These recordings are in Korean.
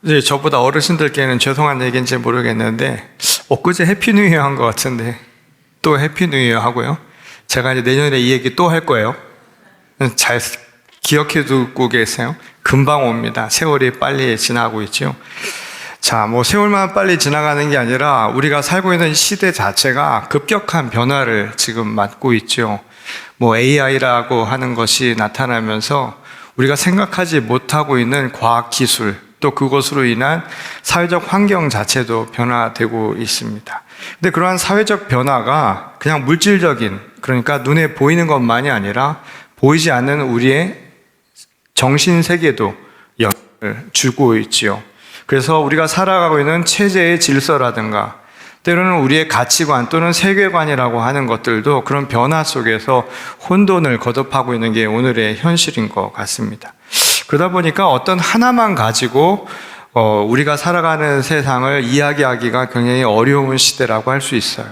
이제 저보다 어르신들께는 죄송한 얘기인지 모르겠는데, 엊그제 해피 뉴 이어 한 것 같은데, 또 해피 뉴 이어 하고요. 제가 이제 내년에 이 얘기 또 할 거예요. 잘 기억해 두고 계세요. 금방 옵니다. 세월이 빨리 지나고 있죠. 자, 세월만 빨리 지나가는 게 아니라 우리가 살고 있는 시대 자체가 급격한 변화를 지금 맞고 있죠. AI라고 하는 것이 나타나면서 우리가 생각하지 못하고 있는 과학 기술, 또 그것으로 인한 사회적 환경 자체도 변화되고 있습니다. 근데 그러한 사회적 변화가 그냥 물질적인, 그러니까 눈에 보이는 것만이 아니라 보이지 않는 우리의 정신 세계도 영향을 주고 있지요. 그래서 우리가 살아가고 있는 체제의 질서라든가 때로는 우리의 가치관 또는 세계관이라고 하는 것들도 그런 변화 속에서 혼돈을 거듭하고 있는 게 오늘의 현실인 것 같습니다. 그러다 보니까 어떤 하나만 가지고 우리가 살아가는 세상을 이야기하기가 굉장히 어려운 시대라고 할 수 있어요.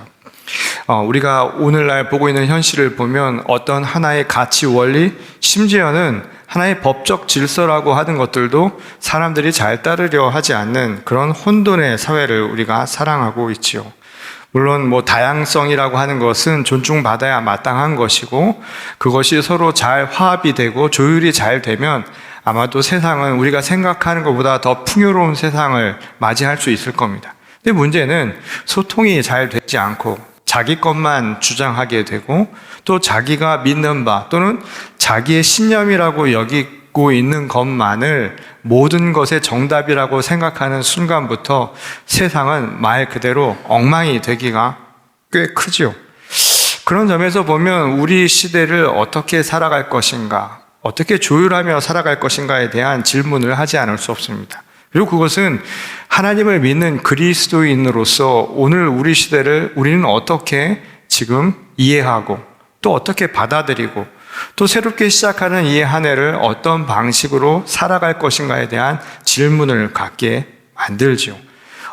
우리가 오늘날 보고 있는 현실을 보면 어떤 하나의 가치 원리, 심지어는 하나의 법적 질서라고 하는 것들도 사람들이 잘 따르려 하지 않는 그런 혼돈의 사회를 우리가 살아가고 있지요. 물론 다양성이라고 하는 것은 존중받아야 마땅한 것이고, 그것이 서로 잘 화합이 되고 조율이 잘 되면 아마도 세상은 우리가 생각하는 것보다 더 풍요로운 세상을 맞이할 수 있을 겁니다. 근데 문제는 소통이 잘 되지 않고 자기 것만 주장하게 되고, 또 자기가 믿는 바 또는 자기의 신념이라고 여기고 있는 것만을 모든 것의 정답이라고 생각하는 순간부터 세상은 말 그대로 엉망이 되기가 꽤 크죠. 그런 점에서 보면 우리 시대를 어떻게 살아갈 것인가, 어떻게 조율하며 살아갈 것인가에 대한 질문을 하지 않을 수 없습니다. 그리고 그것은 하나님을 믿는 그리스도인으로서 오늘 우리 시대를 우리는 어떻게 지금 이해하고 또 어떻게 받아들이고 또 새롭게 시작하는 이 한 해를 어떤 방식으로 살아갈 것인가에 대한 질문을 갖게 만들지요.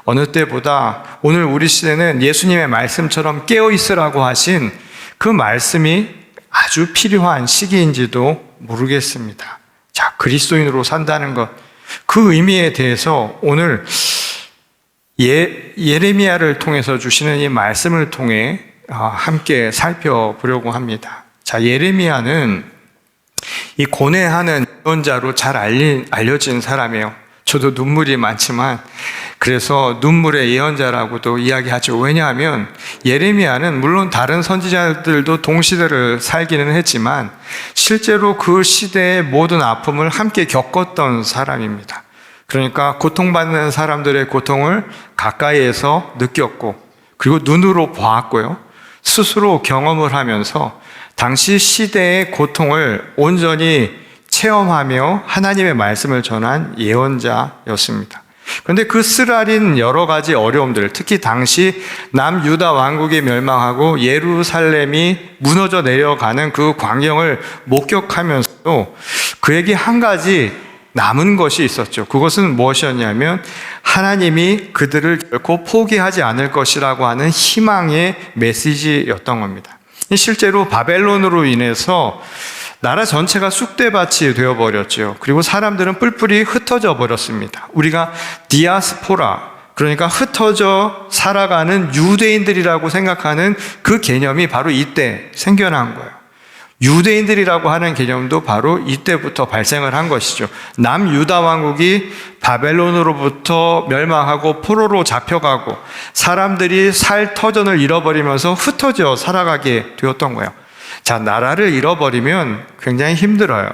어느 때보다 오늘 우리 시대는 예수님의 말씀처럼 깨어있으라고 하신 그 말씀이 아주 필요한 시기인지도 모르겠습니다. 자, 그리스도인으로 산다는 것, 그 의미에 대해서 오늘 예레미야를 통해서 주시는 이 말씀을 통해 함께 살펴보려고 합니다. 자, 예레미야는 이 고뇌하는 예언자로 잘 알려진 사람이에요. 저도 눈물이 많지만 그래서 눈물의 예언자라고도 이야기하죠. 왜냐하면 예레미야는 물론 다른 선지자들도 동시대를 살기는 했지만 실제로 그 시대의 모든 아픔을 함께 겪었던 사람입니다. 그러니까 고통받는 사람들의 고통을 가까이에서 느꼈고, 그리고 눈으로 보았고요, 스스로 경험을 하면서 당시 시대의 고통을 온전히 체험하며 하나님의 말씀을 전한 예언자였습니다. 그런데 그 쓰라린 여러 가지 어려움들, 특히 당시 남유다 왕국이 멸망하고 예루살렘이 무너져 내려가는 그 광경을 목격하면서도 그에게 한 가지 남은 것이 있었죠. 그것은 무엇이었냐면 하나님이 그들을 결코 포기하지 않을 것이라고 하는 희망의 메시지였던 겁니다. 실제로 바벨론으로 인해서 나라 전체가 쑥대밭이 되어버렸죠. 그리고 사람들은 뿔뿔이 흩어져 버렸습니다. 우리가 디아스포라, 그러니까 흩어져 살아가는 유대인들이라고 생각하는 그 개념이 바로 이때 생겨난 거예요. 유대인들이라고 하는 개념도 바로 이때부터 발생을 한 것이죠. 남유다 왕국이 바벨론으로부터 멸망하고 포로로 잡혀가고 사람들이 살 터전을 잃어버리면서 흩어져 살아가게 되었던 거예요. 자, 나라를 잃어버리면 굉장히 힘들어요.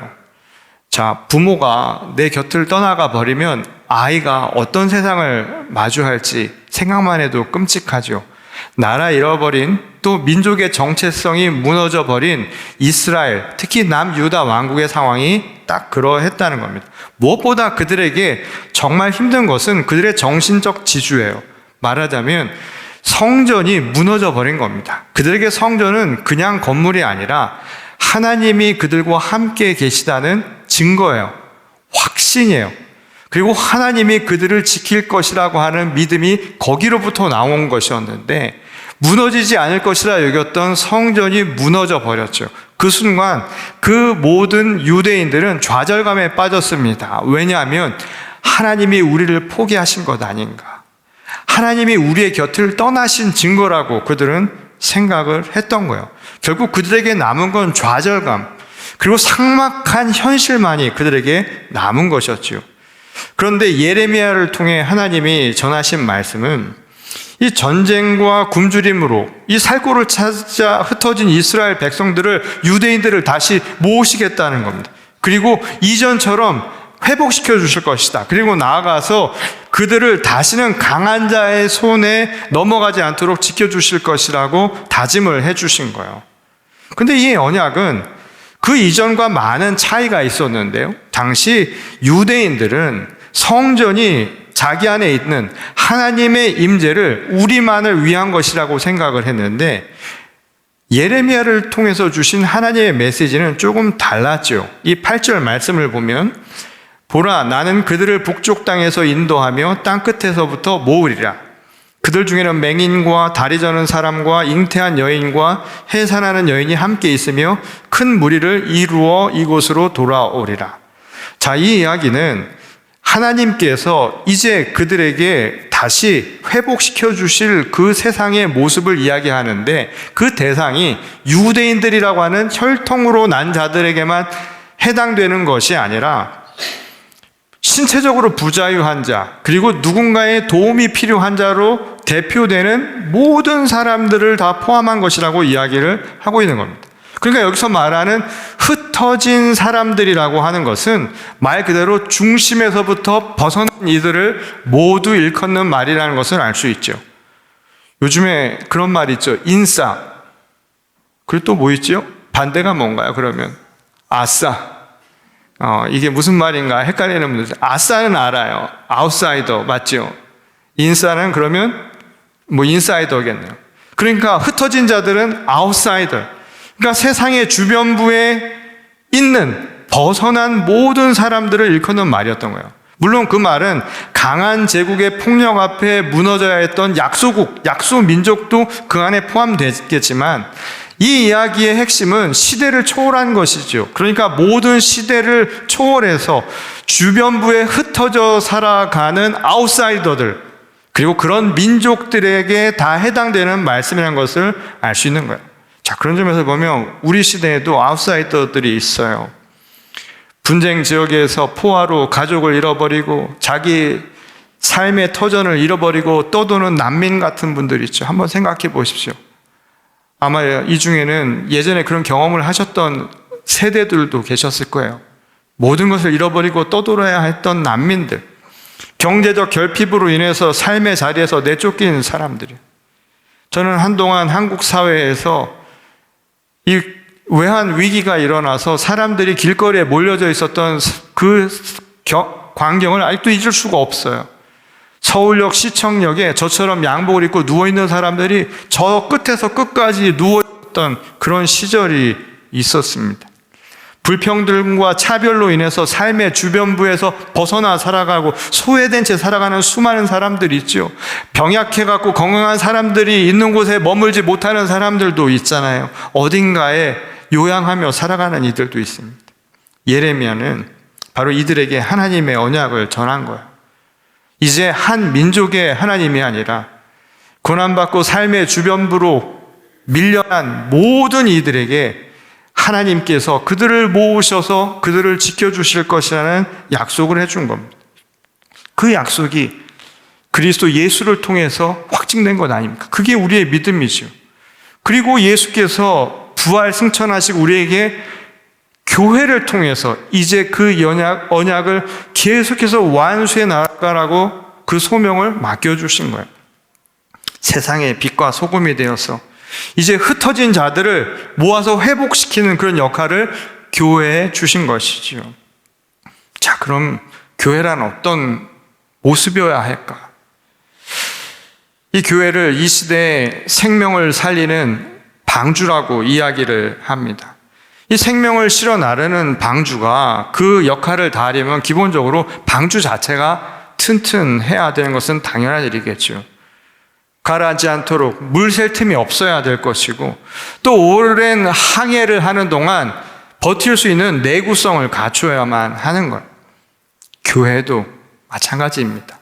자, 부모가 내 곁을 떠나가 버리면 아이가 어떤 세상을 마주할지 생각만 해도 끔찍하죠. 나라 잃어버린, 또 민족의 정체성이 무너져 버린 이스라엘, 특히 남유다 왕국의 상황이 딱 그러했다는 겁니다. 무엇보다 그들에게 정말 힘든 것은 그들의 정신적 지주예요. 말하자면 성전이 무너져 버린 겁니다. 그들에게 성전은 그냥 건물이 아니라 하나님이 그들과 함께 계시다는 증거예요. 확신이에요. 그리고 하나님이 그들을 지킬 것이라고 하는 믿음이 거기로부터 나온 것이었는데, 무너지지 않을 것이라 여겼던 성전이 무너져 버렸죠. 그 순간 그 모든 유대인들은 좌절감에 빠졌습니다. 왜냐하면 하나님이 우리를 포기하신 것 아닌가, 하나님이 우리의 곁을 떠나신 증거라고 그들은 생각을 했던 거예요. 결국 그들에게 남은 건 좌절감, 그리고 삭막한 현실만이 그들에게 남은 것이었지요. 그런데 예레미야를 통해 하나님이 전하신 말씀은 이 전쟁과 굶주림으로 이 살고를 찾아 흩어진 이스라엘 백성들을, 유대인들을 다시 모으시겠다는 겁니다. 그리고 이전처럼 회복시켜 주실 것이다. 그리고 나아가서 그들을 다시는 강한 자의 손에 넘어가지 않도록 지켜주실 것이라고 다짐을 해주신 거예요. 근데 이 언약은 그 이전과 많은 차이가 있었는데요. 당시 유대인들은 성전이 자기 안에 있는 하나님의 임재를 우리만을 위한 것이라고 생각을 했는데, 예레미야를 통해서 주신 하나님의 메시지는 조금 달랐죠. 이 8절 말씀을 보면, 보라, 나는 그들을 북쪽 땅에서 인도하며 땅끝에서부터 모으리라. 그들 중에는 맹인과 다리 저는 사람과 잉태한 여인과 해산하는 여인이 함께 있으며 큰 무리를 이루어 이곳으로 돌아오리라. 자, 이 이야기는 하나님께서 이제 그들에게 다시 회복시켜 주실 그 세상의 모습을 이야기하는데, 그 대상이 유대인들이라고 하는 혈통으로 난 자들에게만 해당되는 것이 아니라 신체적으로 부자유한 자, 그리고 누군가의 도움이 필요한 자로 대표되는 모든 사람들을 다 포함한 것이라고 이야기를 하고 있는 겁니다. 그러니까 여기서 말하는 흩어진 사람들이라고 하는 것은 말 그대로 중심에서부터 벗어난 이들을 모두 일컫는 말이라는 것을 알 수 있죠. 요즘에 그런 말 있죠. 인싸. 그리고 또 뭐 있죠? 반대가 뭔가요, 그러면? 아싸. 이게 무슨 말인가 헷갈리는 분들. 아싸는 알아요. 아웃사이더 맞죠? 인싸는 그러면 뭐 인사이더겠네요. 그러니까 흩어진 자들은 아웃사이더. 그러니까 세상의 주변부에 있는 벗어난 모든 사람들을 일컫는 말이었던 거예요. 물론 그 말은 강한 제국의 폭력 앞에 무너져야 했던 약소국, 약소민족도 그 안에 포함됐겠지만, 이 이야기의 핵심은 시대를 초월한 것이죠. 그러니까 모든 시대를 초월해서 주변부에 흩어져 살아가는 아웃사이더들, 그리고 그런 민족들에게 다 해당되는 말씀이라는 것을 알 수 있는 거예요. 자, 그런 점에서 보면 우리 시대에도 아웃사이더들이 있어요. 분쟁 지역에서 포화로 가족을 잃어버리고 자기 삶의 터전을 잃어버리고 떠도는 난민 같은 분들이 있죠. 한번 생각해 보십시오. 아마 이 중에는 예전에 그런 경험을 하셨던 세대들도 계셨을 거예요. 모든 것을 잃어버리고 떠돌아야 했던 난민들, 경제적 결핍으로 인해서 삶의 자리에서 내쫓긴 사람들이. 저는 한동안 한국 사회에서 이 외환 위기가 일어나서 사람들이 길거리에 몰려져 있었던 그 광경을 아직도 잊을 수가 없어요. 서울역 시청역에 저처럼 양복을 입고 누워있는 사람들이 저 끝에서 끝까지 누워있던 그런 시절이 있었습니다. 불평등과 차별로 인해서 삶의 주변부에서 벗어나 살아가고 소외된 채 살아가는 수많은 사람들이 있죠. 병약해갖고 건강한 사람들이 있는 곳에 머물지 못하는 사람들도 있잖아요. 어딘가에 요양하며 살아가는 이들도 있습니다. 예레미야는 바로 이들에게 하나님의 언약을 전한 거예요. 이제 한 민족의 하나님이 아니라 고난받고 삶의 주변부로 밀려난 모든 이들에게 하나님께서 그들을 모으셔서 그들을 지켜주실 것이라는 약속을 해준 겁니다. 그 약속이 그리스도 예수를 통해서 확증된 것 아닙니까? 그게 우리의 믿음이죠. 그리고 예수께서 부활 승천하시고 우리에게 교회를 통해서 이제 그 언약을 계속해서 완수해 나가라고 그 소명을 맡겨주신 거예요. 세상의 빛과 소금이 되어서 이제 흩어진 자들을 모아서 회복시키는 그런 역할을 교회에 주신 것이지요. 자, 그럼 교회란 어떤 모습이어야 할까? 이 교회를 이 시대에 생명을 살리는 방주라고 이야기를 합니다. 이 생명을 실어 나르는 방주가 그 역할을 다하려면 기본적으로 방주 자체가 튼튼해야 되는 것은 당연한 일이겠죠. 가라앉지 않도록 물 셀 틈이 없어야 될 것이고, 또 오랜 항해를 하는 동안 버틸 수 있는 내구성을 갖추어야만 하는 거예요. 교회도 마찬가지입니다.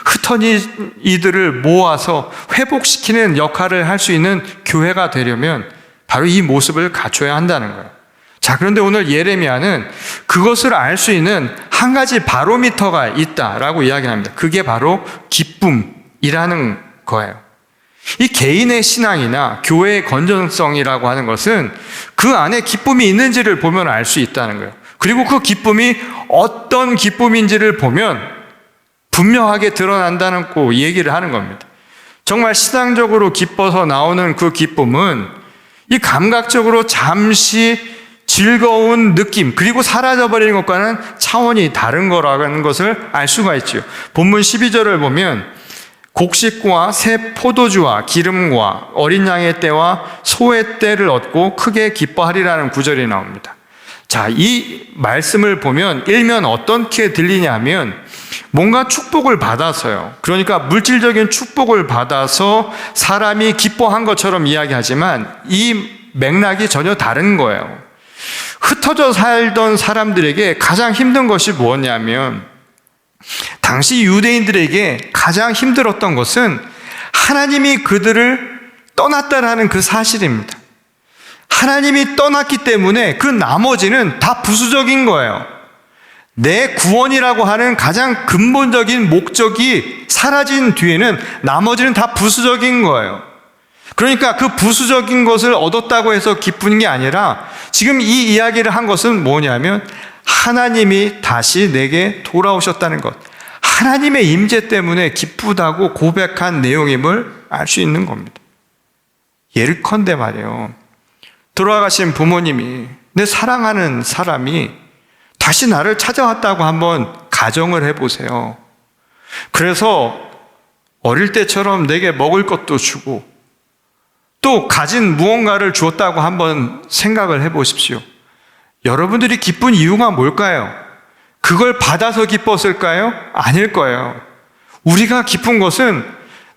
흩어진 이들을 모아서 회복시키는 역할을 할 수 있는 교회가 되려면 바로 이 모습을 갖춰야 한다는 거예요. 자, 그런데 오늘 예레미야는 그것을 알 수 있는 한 가지 바로미터가 있다라고 이야기합니다. 그게 바로 기쁨이라는 거예요. 이 개인의 신앙이나 교회의 건전성이라고 하는 것은 그 안에 기쁨이 있는지를 보면 알 수 있다는 거예요. 그리고 그 기쁨이 어떤 기쁨인지를 보면 분명하게 드러난다는 거 얘기를 하는 겁니다. 정말 신앙적으로 기뻐서 나오는 그 기쁨은 이 감각적으로 잠시 즐거운 느낌, 그리고 사라져버리는 것과는 차원이 다른 거라는 것을 알 수가 있죠. 본문 12절을 보면 곡식과 새 포도주와 기름과 어린 양의 떼와 소의 떼를 얻고 크게 기뻐하리라는 구절이 나옵니다. 자, 이 말씀을 보면 일면 어떻게 들리냐면 뭔가 축복을 받아서요. 그러니까 물질적인 축복을 받아서 사람이 기뻐한 것처럼 이야기하지만 이 맥락이 전혀 다른 거예요. 흩어져 살던 사람들에게 가장 힘든 것이 무엇이냐면 당시 유대인들에게 가장 힘들었던 것은 하나님이 그들을 떠났다라는 그 사실입니다. 하나님이 떠났기 때문에 그 나머지는 다 부수적인 거예요. 내 구원이라고 하는 가장 근본적인 목적이 사라진 뒤에는 나머지는 다 부수적인 거예요. 그러니까 그 부수적인 것을 얻었다고 해서 기쁜 게 아니라 지금 이 이야기를 한 것은 뭐냐면 하나님이 다시 내게 돌아오셨다는 것, 하나님의 임재 때문에 기쁘다고 고백한 내용임을 알 수 있는 겁니다. 예를컨대 말이에요, 돌아가신 부모님이, 내 사랑하는 사람이 다시 나를 찾아왔다고 한번 가정을 해보세요. 그래서 어릴 때처럼 내게 먹을 것도 주고 또 가진 무언가를 주었다고 한번 생각을 해보십시오. 여러분들이 기쁜 이유가 뭘까요? 그걸 받아서 기뻤을까요? 아닐 거예요. 우리가 기쁜 것은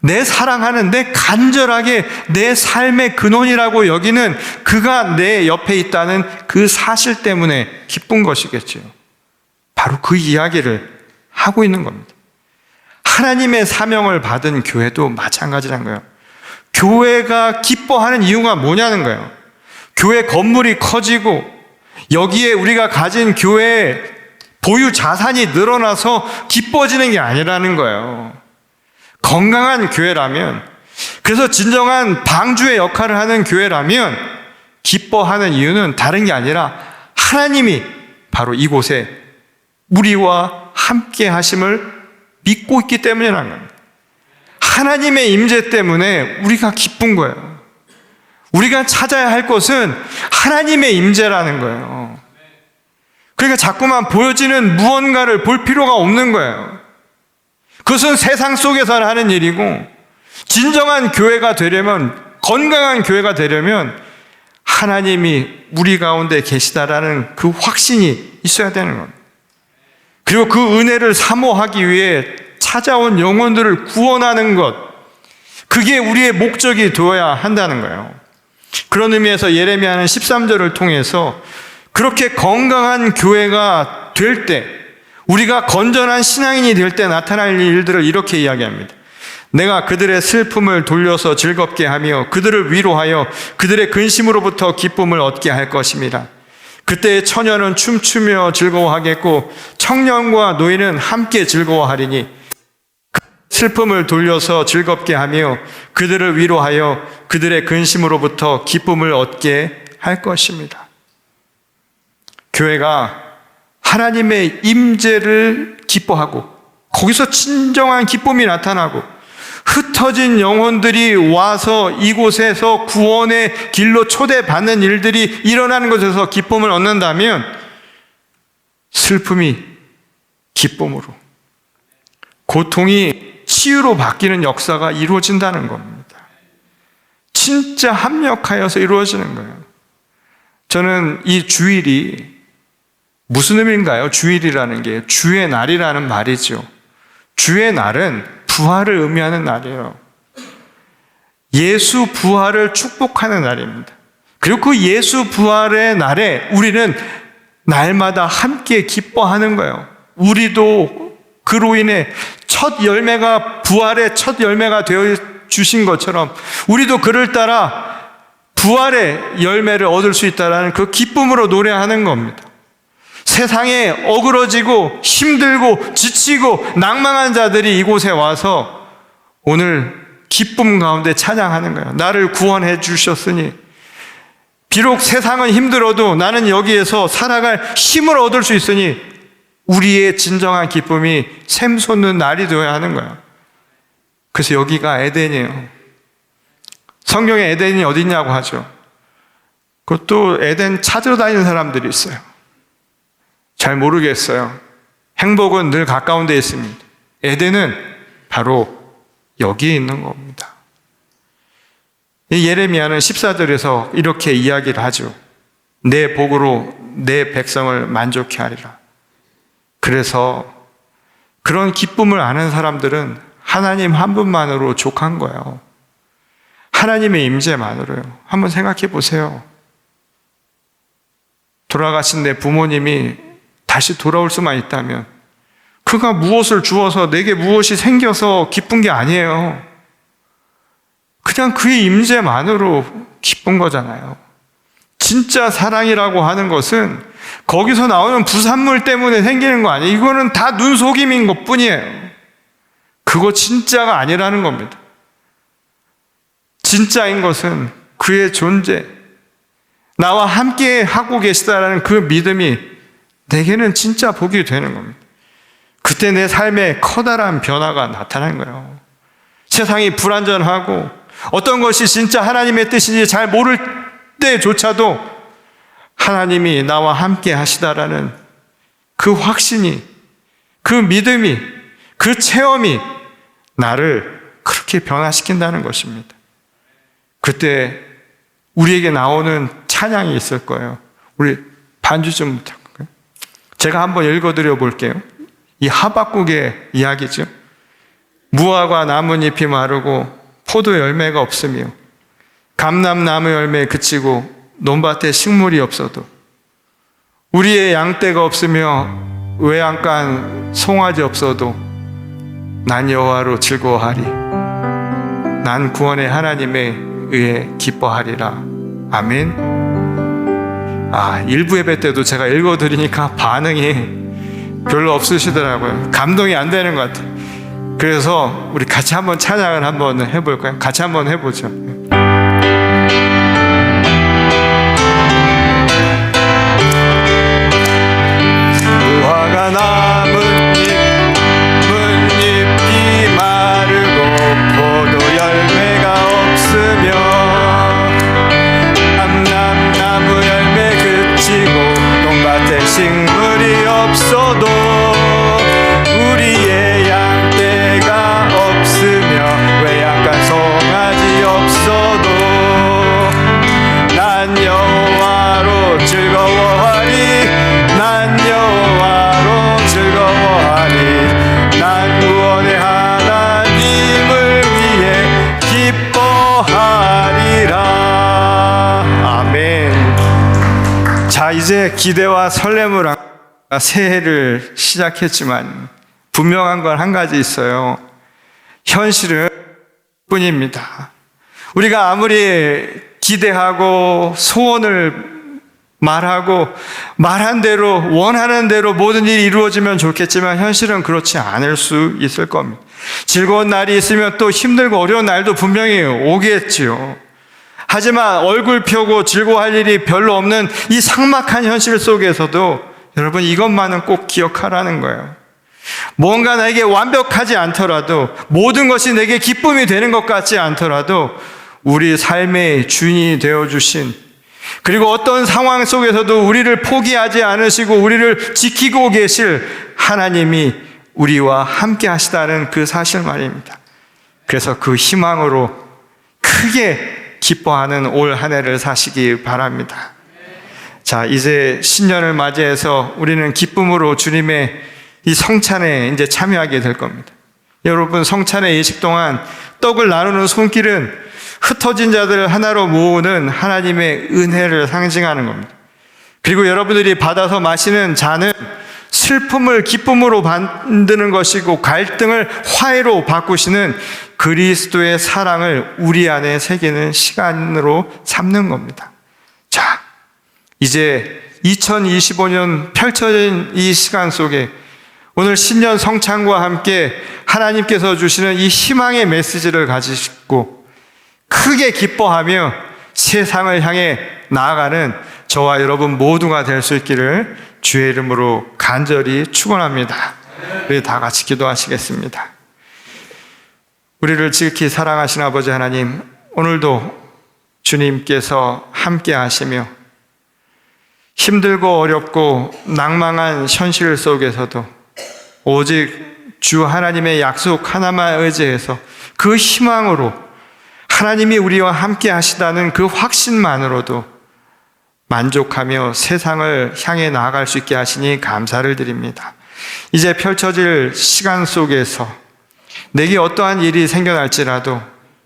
내 사랑하는, 내 간절하게 내 삶의 근원이라고 여기는 그가 내 옆에 있다는 그 사실 때문에 기쁜 것이겠죠. 바로 그 이야기를 하고 있는 겁니다. 하나님의 사명을 받은 교회도 마찬가지라는 거예요. 교회가 기뻐하는 이유가 뭐냐는 거예요. 교회 건물이 커지고 여기에 우리가 가진 교회의 보유 자산이 늘어나서 기뻐지는 게 아니라는 거예요. 건강한 교회라면, 그래서 진정한 방주의 역할을 하는 교회라면 기뻐하는 이유는 다른 게 아니라 하나님이 바로 이곳에 우리와 함께 하심을 믿고 있기 때문이라는 겁니다. 하나님의 임재 때문에 우리가 기쁜 거예요. 우리가 찾아야 할 것은 하나님의 임재라는 거예요. 그러니까 자꾸만 보여지는 무언가를 볼 필요가 없는 거예요. 그것은 세상 속에서 하는 일이고, 진정한 교회가 되려면, 건강한 교회가 되려면 하나님이 우리 가운데 계시다라는 그 확신이 있어야 되는 겁니다. 그리고 그 은혜를 사모하기 위해 찾아온 영혼들을 구원하는 것, 그게 우리의 목적이 되어야 한다는 거예요. 그런 의미에서 예레미야는 13절을 통해서 그렇게 건강한 교회가 될 때, 우리가 건전한 신앙인이 될 때 나타날 일들을 이렇게 이야기합니다. 내가 그들의 슬픔을 돌려서 즐겁게 하며 그들을 위로하여 그들의 근심으로부터 기쁨을 얻게 할 것입니다. 그때 처녀는 춤추며 즐거워하겠고 청년과 노인은 함께 즐거워하리니 슬픔을 돌려서 즐겁게 하며 그들을 위로하여 그들의 근심으로부터 기쁨을 얻게 할 것입니다. 교회가 하나님의 임재를 기뻐하고 거기서 진정한 기쁨이 나타나고 흩어진 영혼들이 와서 이곳에서 구원의 길로 초대받는 일들이 일어나는 것에서 기쁨을 얻는다면 슬픔이 기쁨으로, 고통이 치유로 바뀌는 역사가 이루어진다는 겁니다. 진짜 합력하여서 이루어지는 거예요. 저는 이 주일이 무슨 의미인가요? 주일이라는 게 주의 날이라는 말이죠. 주의 날은 부활을 의미하는 날이에요. 예수 부활을 축복하는 날입니다. 그리고 그 예수 부활의 날에 우리는 날마다 함께 기뻐하는 거예요. 우리도 그로 인해 첫 열매가 부활의 첫 열매가 되어 주신 것처럼 우리도 그를 따라 부활의 열매를 얻을 수 있다는 그 기쁨으로 노래하는 겁니다. 세상에 어그러지고 힘들고 지치고 낭망한 자들이 이곳에 와서 오늘 기쁨 가운데 찬양하는 거예요. 나를 구원해 주셨으니 비록 세상은 힘들어도 나는 여기에서 살아갈 힘을 얻을 수 있으니 우리의 진정한 기쁨이 샘솟는 날이 되어야 하는 거예요. 그래서 여기가 에덴이에요. 성경에 에덴이 어디 있냐고 하죠. 그것도 에덴 찾으러 다니는 사람들이 있어요. 잘 모르겠어요. 행복은 늘 가까운 데 있습니다. 에덴은 바로 여기에 있는 겁니다. 이 예레미야는 14절에서 이렇게 이야기를 하죠. 내 복으로 내 백성을 만족해 하리라. 그래서 그런 기쁨을 아는 사람들은 하나님 한 분만으로 족한 거예요. 하나님의 임재만으로요. 한번 생각해 보세요. 돌아가신 내 부모님이 다시 돌아올 수만 있다면 그가 무엇을 주어서 내게 무엇이 생겨서 기쁜 게 아니에요. 그냥 그의 임재만으로 기쁜 거잖아요. 진짜 사랑이라고 하는 것은 거기서 나오는 부산물 때문에 생기는 거 아니에요. 이거는 다 눈속임인 것뿐이에요. 그거 진짜가 아니라는 겁니다. 진짜인 것은 그의 존재, 나와 함께 하고 계시다라는 그 믿음이 내게는 진짜 복이 되는 겁니다. 그때 내 삶에 커다란 변화가 나타나는 거예요. 세상이 불완전하고 어떤 것이 진짜 하나님의 뜻인지 잘 모를 때조차도 하나님이 나와 함께 하시다라는 그 확신이, 그 믿음이, 그 체험이 나를 그렇게 변화시킨다는 것입니다. 그때 우리에게 나오는 찬양이 있을 거예요. 우리 반주 좀 부탁할까요? 제가 한번 읽어드려 볼게요. 이 하박국의 이야기죠. 무화과 나뭇잎이 마르고 포도 열매가 없으며 감람나무 열매에 그치고 논밭에 식물이 없어도 우리의 양떼가 없으며 외양간 송아지 없어도 난 여호와로 즐거워하리. 난 구원의 하나님에 의해 기뻐하리라. 아멘. 일부 예배 때도 제가 읽어드리니까 반응이 별로 없으시더라고요. 감동이 안 되는 것 같아요. 그래서 우리 같이 한번 찬양을 한번 해볼까요? 같이 한번 해보죠. 무화과 나뭇잎이 마르고 포도 열매가 없으며 감람나무 열매 그치고 논밭에 식물이 없어도 우리의 양떼가 없으며 외양간 송아지 없어도 난 여호와로 즐거워하리. 난 여호와로 즐거워하리. 난 구원의 하나님을 위해 기뻐하리라. 아멘. 자, 이제 기대와 설렘을 새해를 시작했지만 분명한 건 한 가지 있어요. 현실은 뿐입니다. 우리가 아무리 기대하고 소원을 말하고 말한 대로 원하는 대로 모든 일이 이루어지면 좋겠지만 현실은 그렇지 않을 수 있을 겁니다. 즐거운 날이 있으면 또 힘들고 어려운 날도 분명히 오겠지요. 하지만 얼굴 펴고 즐거워할 일이 별로 없는 이 삭막한 현실 속에서도 여러분 이것만은 꼭 기억하라는 거예요. 뭔가 나에게 완벽하지 않더라도 모든 것이 내게 기쁨이 되는 것 같지 않더라도 우리 삶의 주인이 되어주신, 그리고 어떤 상황 속에서도 우리를 포기하지 않으시고 우리를 지키고 계실 하나님이 우리와 함께 하시다는 그 사실 말입니다. 그래서 그 희망으로 크게 기뻐하는 올 한 해를 사시기 바랍니다. 자, 이제 신년을 맞이해서 우리는 기쁨으로 주님의 이 성찬에 이제 참여하게 될 겁니다. 여러분, 성찬의 예식 동안 떡을 나누는 손길은 흩어진 자들을 하나로 모으는 하나님의 은혜를 상징하는 겁니다. 그리고 여러분들이 받아서 마시는 잔은 슬픔을 기쁨으로 만드는 것이고 갈등을 화해로 바꾸시는 그리스도의 사랑을 우리 안에 새기는 시간으로 삼는 겁니다. 자, 이제 2025년 펼쳐진 이 시간 속에 오늘 신년 성찬과 함께 하나님께서 주시는 이 희망의 메시지를 가지고 크게 기뻐하며 세상을 향해 나아가는 저와 여러분 모두가 될 수 있기를 주의 이름으로 간절히 축원합니다. 우리 다 같이 기도하시겠습니다. 우리를 지극히 사랑하신 아버지 하나님, 오늘도 주님께서 함께 하시며 힘들고 어렵고 낭망한 현실 속에서도 오직 주 하나님의 약속 하나만 의지해서 그 희망으로 하나님이 우리와 함께 하시다는 그 확신만으로도 만족하며 세상을 향해 나아갈 수 있게 하시니 감사를 드립니다. 이제 펼쳐질 시간 속에서 내게 어떠한 일이 생겨날지라도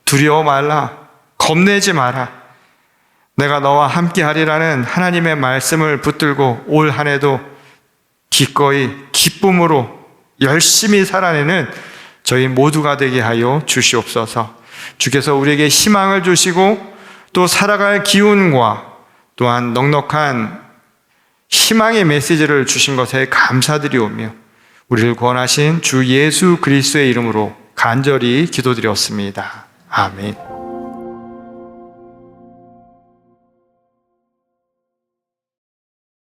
두려워 말라, 겁내지 마라. 내가 너와 함께 하리라는 하나님의 말씀을 붙들고 올 한 해도 기꺼이 기쁨으로 열심히 살아내는 저희 모두가 되게 하여 주시옵소서. 주께서 우리에게 희망을 주시고 또 살아갈 기운과 또한 넉넉한 희망의 메시지를 주신 것에 감사드리오며 우리를 구원하신 주 예수 그리스도의 이름으로 간절히 기도드렸습니다. 아멘.